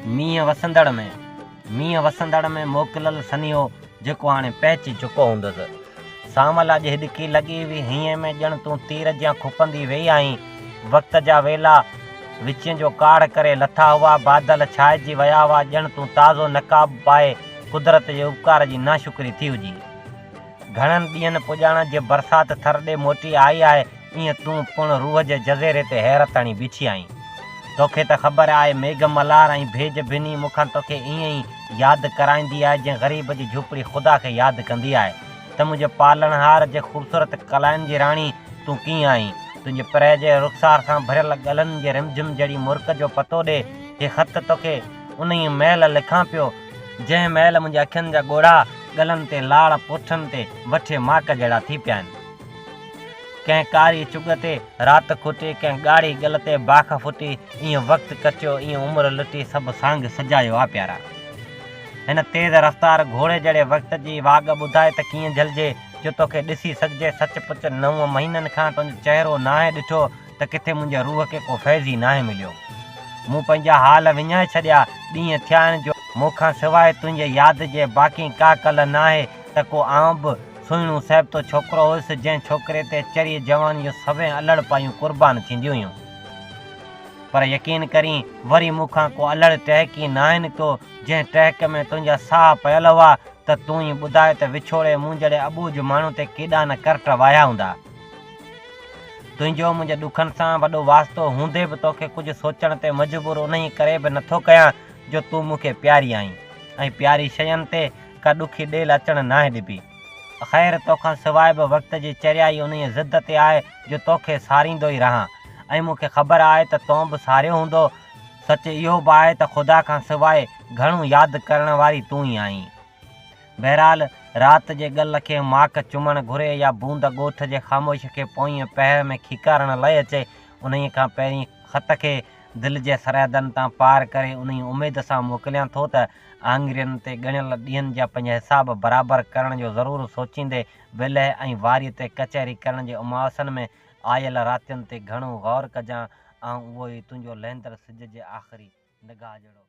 मींहं वसंदड़ में मोकिलियल सनियो जेको हाणे पहुची चुको हूंदुसि। सामल अॼु हिॾकी लॻी हुई हीअं में ॼण तूं तीर जियां खुपंदी वेई आहीं। वक़्त जा वेला विचें जो काड़ करे लथा हुआ, बादल छाइजी विया हुआ, ॼण तूं ताज़ो नक़ाब पाए कुदरत जे उपकार जी नाशुक्री थी हुजी। घणनि ॾींहंनि पुॼाइण जे बरसाति थर ॾे मोटी आई आहे, ईअं तूं पिणु रूह जे जज़ीरे ते हैरत हणी बीठी आहीं। तोखे त ख़बर आहे मेघ मल्हार ऐं भेज भिनी मूंखां तोखे ईअं ई यादि कराईंदी आहे जीअं ग़रीब जी झुपड़ी ख़ुदा खे यादि कंदी आहे। त मुंहिंजे पालणहार जे ख़ूबसूरत कलाइनि जी राणी तूं कीअं आहीं? तुंहिंजे पर जे रुख़सार सां भरियल गलनि जे रिमझिम जहिड़ी मुर्क जो पतो ॾे। हे ख़त तोखे उन ई महिल लिखां पियो जंहिं महिल मुंहिंजे अखियुनि जा ॻोढ़ा गलनि ते लाड़ पुठनि ते वठे माक जहिड़ा थी पिया आहिनि। कंहिं कारी चुग ते राति खुटी, कंहिं ॻाढ़ी गल ते बाख फुटी, ईअं वक़्तु कटियो, ईअं उमिरि लुटी, सभु सांग सजायो आहे प्यारा। हिन तेज़ रफ़्तार घोड़े जहिड़े वक़्त जी वाग ॿुधाए त कीअं झलिजे जो तोखे ॾिसी सघिजे। सचपुच 9 महीननि खां तुंहिंजो चहिरो नाहे ॾिठो त किथे मुंहिंजे रूह खे को फैज़ ई नाहे मिलियो। मूं पंहिंजा हाल विञाए छॾिया, ॾींहं थिया आहिनि जो मूंखां सवाइ तुंहिंजे यादि जे बाक़ी का कल नाहे त को आउं बि सुहिणो सहिबतो छोकिरो हुयुसि जंहिं छोकिरे ते चरी जवानी जो सवें अलड़ पायूं कुर्बान थींदियूं हुयूं। पर यकीन करी वरी मूंखां को अलड़ टहिकी नाहे निकितो जंहिं टहिक में तुंहिंजा साह पियल हुआ त तूं ई ॿुधाए त विछोड़े मूं जहिड़े अबूज माण्हू ते केॾा न करट वाया हूंदा। तुंहिंजो मुंहिंजे ॾुखनि सां वॾो वास्तो हूंदे बि तोखे कुझु सोचण ते मजबूर उन ई करे बि नथो कयां जो तूं मूंखे प्यारी आहीं ऐं प्यारी शयुनि ते का ॾुखी ॾेल अचणु नाहे ॾिबी। ख़ैर तोखां सवाइ बि वक़्त जी चरियाई उन ई ज़िद ते आहे जो तोखे सारींदो ई रहां ऐं मूंखे ख़बर आहे त तूं बि सारियो हूंदो। सच इहो बि आहे त ख़ुदा खां सवाइ घणो यादि करण वारी तूं ई आहीं। बहरहाल राति जे गल खे माक चुमणु घुरे या बूंद ॻोठ जे ख़ामोश खे पोइ पहर में खीकारण लही अचे, उन खां पहिरीं ख़त खे दिलि जे सरहदनि तां पार करे उन उमेद सां मोकिलियां थो त आङिरियुनि ते ॻणियल ॾींहंनि जा पंहिंजा हिसाब बराबरि करण जो ज़रूरु सोचींदे विलह ऐं वारीअ ते कचहरी करण जे उमासनि में आयल रातियुनि ते घणो ग़ौर कजां। ऐं उहो ई तुंहिंजो लहंदड़ सिज जे आख़िरी निगाह जहिड़ो